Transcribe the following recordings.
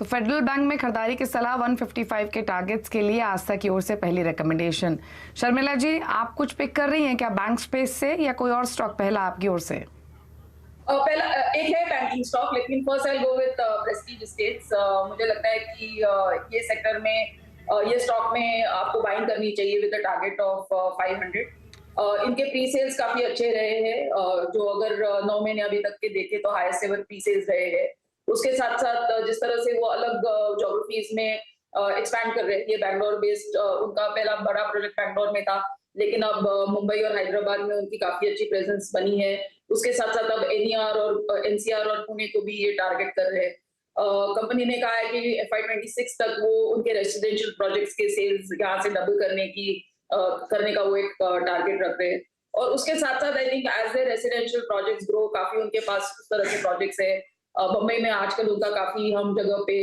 तो federal bank में खरीदारी की सलाह 155 के टारगेट्स के लिए आस्था की ओर से पहली रिकमेंडेशन। शर्मिला जी, आप कुछ पिक कर रही हैं क्या बैंक स्पेस से या कोई और स्टॉक पहला आपकी ओर से? पहला एक है बैंकिंग स्टॉक, लेकिन first I go with Prestige estates. मुझे लगता है कि ये सेक्टर में ये स्टॉक में आपको बाइंग करनी चाहिए विद अ टारगेट ऑफ 500। इनके प्री सेल्स काफी अच्छे रहे हैं, जो अगर 9 महीने अभी तक के देखे तो हाईएस्ट एवर प्री सेल्स रहे हैं। उसके साथ साथ जिस तरह से वो अलग ज्योग्राफीज में एक्सपैंड कर रहे हैं, ये बैंगलोर बेस्ड उनका पहला बड़ा प्रोजेक्ट बैंगलोर में था, लेकिन अब मुंबई और हैदराबाद में उनकी काफी अच्छी प्रेजेंस बनी है। उसके साथ साथ अब एनईआर और एनसीआर और पुणे को भी ये टारगेट कर रहे हैं। कंपनी ने कहा है कि FY26 तक वो उनके रेसिडेंशियल प्रोजेक्ट्स के सेल्स यहाँ से डबल करने का वो एक टारगेट रख रहे हैं। और उसके साथ साथ I think as a residential projects grow, काफी उनके पास उस तरह के प्रोजेक्ट्स है। बम्बई में आजकल उनका काफी हम जगह पे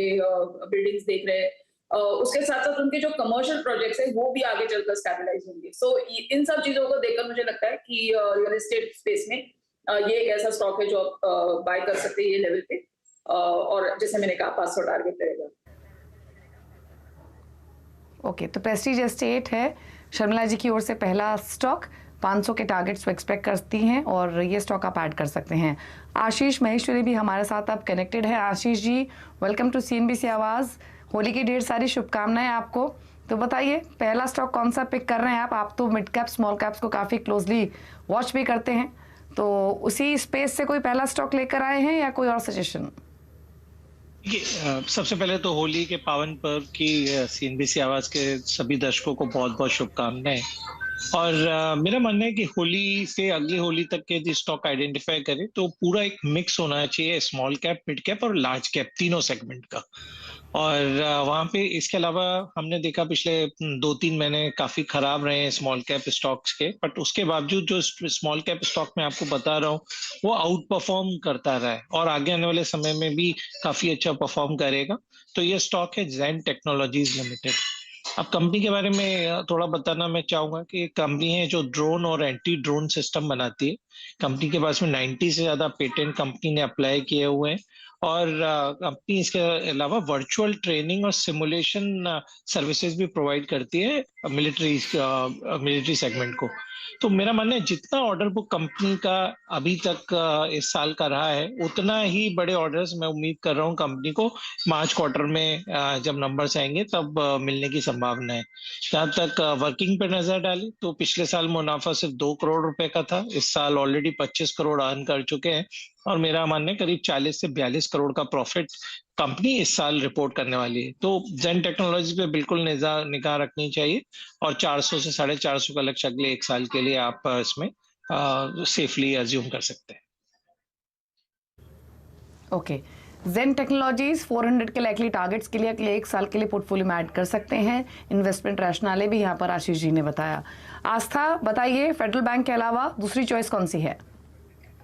बिल्डिंग्स देख रहे हैं। उसके साथ साथ उनके जो कमर्शियल प्रोजेक्ट्स है वो भी आगे चलकर स्टेबलाइज होंगे। सो इन सब चीजों को देखकर मुझे लगता है कि रियल एस्टेट स्पेस में ये एक ऐसा स्टॉक है जो आप बाय कर सकते हैं ये लेवल पे। और जैसे मैंने कहा 500 टारगेट रहेगा। ओके, तो प्रेस्टीज एस्टेट है शर्मिला जी की ओर से पहला स्टॉक। 500 के टारगेट्स को एक्सपेक्ट करती हैं और ये स्टॉक आप ऐड कर सकते हैं। आशीष महेश्वरी भी हमारे साथ अब कनेक्टेड है। Ashish ji, welcome to CNBC आवाज़। होली की ढेर सारी शुभकामनाएं आपको। तो बताइए, पहला स्टॉक कौन सा पिक कर रहे हैं आप? आप तो मिड कैप स्मॉल कैप्स को काफ़ी क्लोजली वॉच भी करते हैं, तो उसी स्पेस से कोई पहला स्टॉक लेकर आए हैं या कोई और सजेशन? सबसे पहले तो होली के पावन पर्व की CNBC आवाज के सभी दर्शकों को बहुत बहुत शुभकामनाएं। और मेरा मानना है कि होली से अगली होली तक के जो स्टॉक आइडेंटिफाई करें तो पूरा एक मिक्स होना चाहिए, स्मॉल कैप, मिड कैप और लार्ज कैप, तीनों सेगमेंट का। और वहां पे इसके अलावा हमने देखा पिछले 2-3 महीने काफी खराब रहे हैं स्मॉल कैप स्टॉक्स के, बट उसके बावजूद जो स्मॉल कैप स्टॉक में आपको बता रहा हूँ वो आउट परफॉर्म करता रहा है और आगे आने वाले समय में भी काफी अच्छा परफॉर्म करेगा। तो ये स्टॉक है ज़ेन टेक्नोलॉजीज लिमिटेड। अब कंपनी के बारे में थोड़ा बताना मैं चाहूंगा कि एक कंपनी है जो ड्रोन और एंटी ड्रोन सिस्टम बनाती है। कंपनी के पास में 90 से ज्यादा पेटेंट कंपनी ने अप्लाई किए हुए हैं। और कंपनी इसके अलावा वर्चुअल ट्रेनिंग और सिमुलेशन सर्विसेज भी प्रोवाइड करती है मिलिट्री सेगमेंट को। तो मेरा मानना है जितना ऑर्डर बुक कंपनी का अभी तक इस साल का रहा है, उतना ही बड़े ऑर्डर्स मैं उम्मीद कर रहा हूँ कंपनी को मार्च क्वार्टर में जब नंबर्स आएंगे तब मिलने की संभावना है। जहाँ तक वर्किंग पे नजर डाली तो पिछले साल मुनाफा सिर्फ 2 करोड़ रुपए का था, इस साल ऑलरेडी 25 करोड़ अर्न कर चुके हैं। और मेरा मानना है करीब 40 से 42 करोड़ का प्रॉफिट कंपनी इस साल रिपोर्ट करने वाली है। तो ज़ेन टेक्नोलॉजी पे बिल्कुल निगाह रखनी चाहिए और 400 से 450 का लक्ष्य अगले 1 साल के लिए आप इसमें सेफली अज्यूम कर सकते हैं। ओके, ज़ेन टेक्नोलॉजीज 400 के लाइकली टारगेट्स के लिए अगले 1 साल के लिए पोर्टफोलियो में ऐड कर सकते हैं। इन्वेस्टमेंट रैशनले भी यहाँ पर आशीष जी ने बताया। आस्था, बताइए, फेडरल बैंक के अलावा दूसरी चॉइस कौन सी है?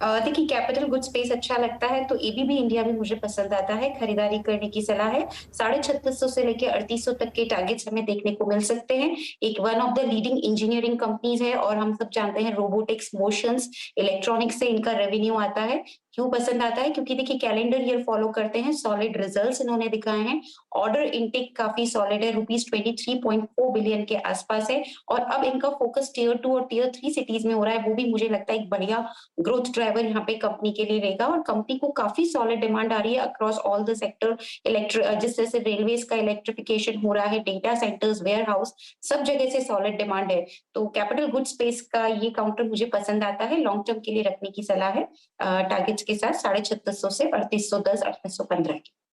देखिए, कैपिटल गुड स्पेस अच्छा लगता है तो एबीबी इंडिया भी मुझे पसंद आता है। खरीदारी करने की सलाह है। 3650 से लेकर 3800 तक के टारगेट्स हमें देखने को मिल सकते हैं। एक one of the leading engineering companies है और हम सब जानते हैं रोबोटिक्स, मोशंस, इलेक्ट्रॉनिक्स से इनका रेवेन्यू आता है। क्यों पसंद आता है? क्योंकि देखिए कैलेंडर ईयर फॉलो करते हैं, सॉलिड रिजल्ट्स इन्होंने दिखाए हैं। ऑर्डर इनटेक काफी सॉलिड है, रुपीज 23.4 बिलियन के आसपास है। और अब इनका फोकस टियर 2 और टियर 3 सिटीज में हो रहा है, वो भी मुझे लगता है एक बढ़िया ग्रोथ ड्राइवर यहाँ पे कंपनी के लिए रहेगा। और कंपनी को काफी सॉलिड डिमांड आ रही है अक्रॉस ऑल द सेक्टर। जिस तरह से रेलवेज का इलेक्ट्रिफिकेशन हो रहा है, डेटा सेंटर्स, वेयर हाउस, सब जगह से सॉलिड डिमांड है। तो कैपिटल गुड स्पेस का ये काउंटर मुझे पसंद आता है, लॉन्ग टर्म के लिए रखने की सलाह है। टारगेट्स के साथ 3650 से 3810, 3815 की।